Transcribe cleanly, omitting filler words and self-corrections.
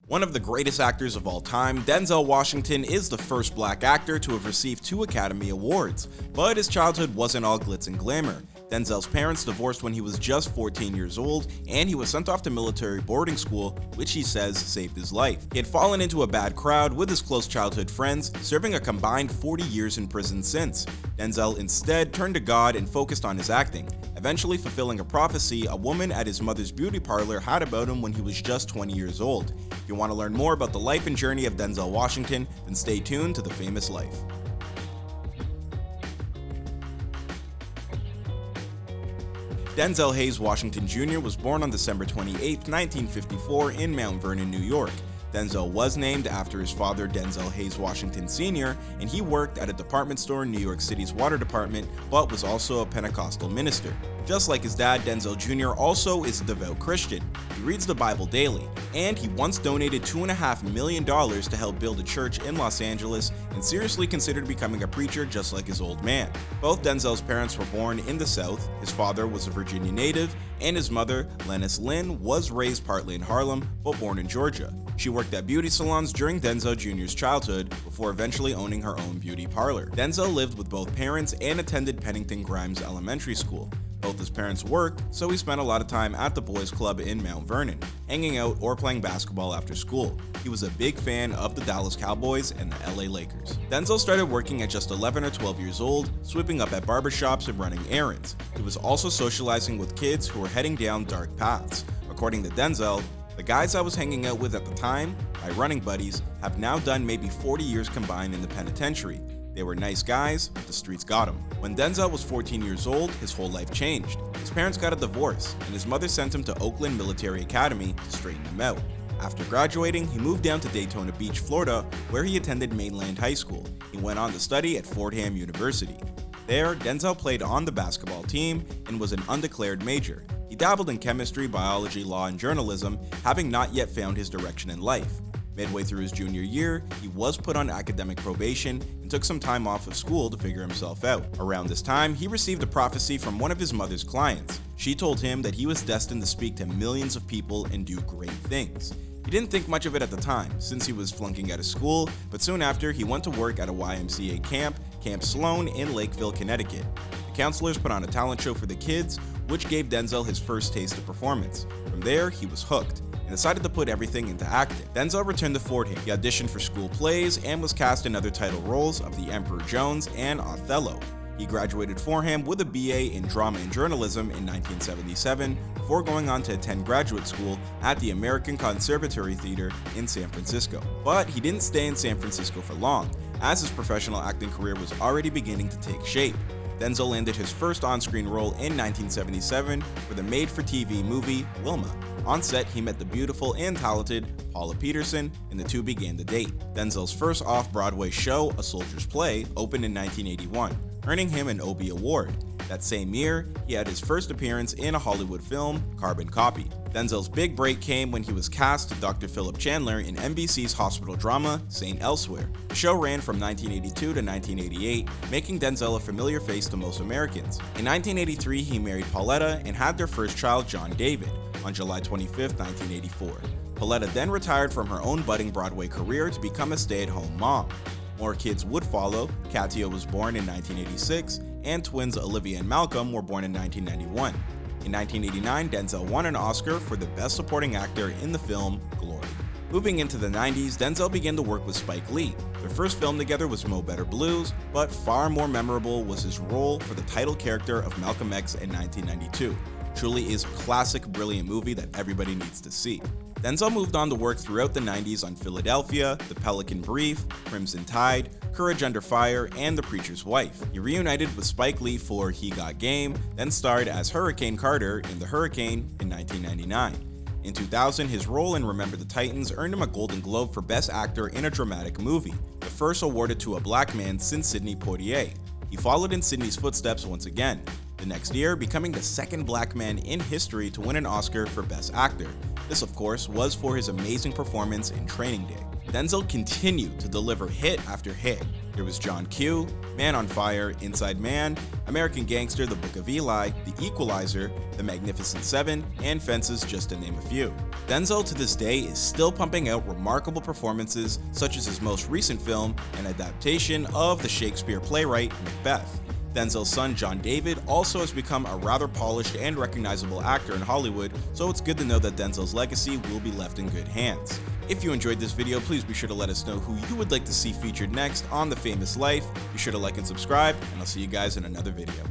One of the greatest actors of all time, Denzel Washington is the first black actor to have received 2 Academy Awards, but his childhood wasn't all glitz and glamour. Denzel's parents divorced when he was just 14 years old, and he was sent off to military boarding school, which he says saved his life. He had fallen into a bad crowd with his close childhood friends, serving a combined 40 years in prison since. Denzel instead turned to God and focused on his acting, eventually fulfilling a prophecy a woman at his mother's beauty parlor had about him when he was just 20 years old. If you want to learn more about the life and journey of Denzel Washington, then stay tuned to The Famous Life. Denzel Hayes Washington Jr. was born on December 28, 1954 in Mount Vernon, New York. Denzel was named after his father, Denzel Hayes Washington Sr., and he worked at a department store in New York City's water department, but was also a Pentecostal minister. Just like his dad, Denzel Jr. also is a devout Christian. He reads the Bible daily, and he once donated $2.5 million to help build a church in Los Angeles and seriously considered becoming a preacher just like his old man. Both Denzel's parents were born in the South. His father was a Virginia native, and his mother, Lennis Lynn, was raised partly in Harlem, but born in Georgia. She worked at beauty salons during Denzel Jr.'s childhood before eventually owning her own beauty parlor. Denzel lived with both parents and attended Pennington Grimes Elementary School. Both his parents worked, so he spent a lot of time at the boys' club in Mount Vernon, hanging out or playing basketball after school. He was a big fan of the Dallas Cowboys and the LA Lakers. Denzel started working at just 11 or 12 years old, sweeping up at barbershops and running errands. He was also socializing with kids who were heading down dark paths. According to Denzel, the guys I was hanging out with at the time, my running buddies, have now done maybe 40 years combined in the penitentiary. They were nice guys, but the streets got him. When Denzel was 14 years old, his whole life changed. His parents got a divorce, and his mother sent him to Oakland Military Academy to straighten him out. After graduating, he moved down to Daytona Beach, Florida, where he attended Mainland High School. He went on to study at Fordham University. There, Denzel played on the basketball team and was an undeclared major. He dabbled in chemistry, biology, law, and journalism, having not yet found his direction in life. Midway through his junior year, he was put on academic probation and took some time off of school to figure himself out. Around this time, he received a prophecy from one of his mother's clients. She told him that he was destined to speak to millions of people and do great things. He didn't think much of it at the time, since he was flunking out of school, but soon after, he went to work at a YMCA camp, Camp Sloan in Lakeville, Connecticut. The counselors put on a talent show for the kids, which gave Denzel his first taste of performance. From there, he was hooked and decided to put everything into acting. Denzel returned to Fordham. He auditioned for school plays and was cast in other title roles of The Emperor Jones and Othello. He graduated Fordham with a BA in Drama and Journalism in 1977 before going on to attend graduate school at the American Conservatory Theater in San Francisco. But he didn't stay in San Francisco for long, as his professional acting career was already beginning to take shape. Denzel landed his first on-screen role in 1977 for the made-for-TV movie Wilma. On set, he met the beautiful and talented Paula Peterson, and the two began to date. Denzel's first off-Broadway show, A Soldier's Play, opened in 1981, earning him an Obie Award. That same year, he had his first appearance in a Hollywood film, Carbon Copy. Denzel's big break came when he was cast as Dr. Philip Chandler in NBC's hospital drama, St. Elsewhere. The show ran from 1982 to 1988, making Denzel a familiar face to most Americans. In 1983, he married Pauletta and had their first child, John David, on July 25, 1984. Pauletta then retired from her own budding Broadway career to become a stay-at-home mom. More kids would follow. Katia was born in 1986, and twins Olivia and Malcolm were born in 1991. In 1989, Denzel won an Oscar for the Best Supporting Actor in the film Glory. Moving into the 90s, Denzel began to work with Spike Lee. Their first film together was Mo Better Blues, but far more memorable was his role for the title character of Malcolm X in 1992. Truly is a classic, brilliant movie that everybody needs to see. Denzel moved on to work throughout the 90s on Philadelphia, The Pelican Brief, Crimson Tide, Courage Under Fire, and The Preacher's Wife. He reunited with Spike Lee for He Got Game, then starred as Hurricane Carter in The Hurricane in 1999. In 2000, his role in Remember the Titans earned him a Golden Globe for Best Actor in a Dramatic Movie, the first awarded to a black man since Sidney Poitier. He followed in Sidney's footsteps once again, the next year becoming the second black man in history to win an Oscar for Best Actor. This, of course, was for his amazing performance in Training Day. Denzel continued to deliver hit after hit. There was John Q, Man on Fire, Inside Man, American Gangster, The Book of Eli, The Equalizer, The Magnificent Seven, and Fences, just to name a few. Denzel to this day is still pumping out remarkable performances, such as his most recent film, an adaptation of the Shakespeare playwright Macbeth. Denzel's son John David also has become a rather polished and recognizable actor in Hollywood, so it's good to know that Denzel's legacy will be left in good hands. If you enjoyed this video, please be sure to let us know who you would like to see featured next on The Famous Life. Be sure to like and subscribe, and I'll see you guys in another video.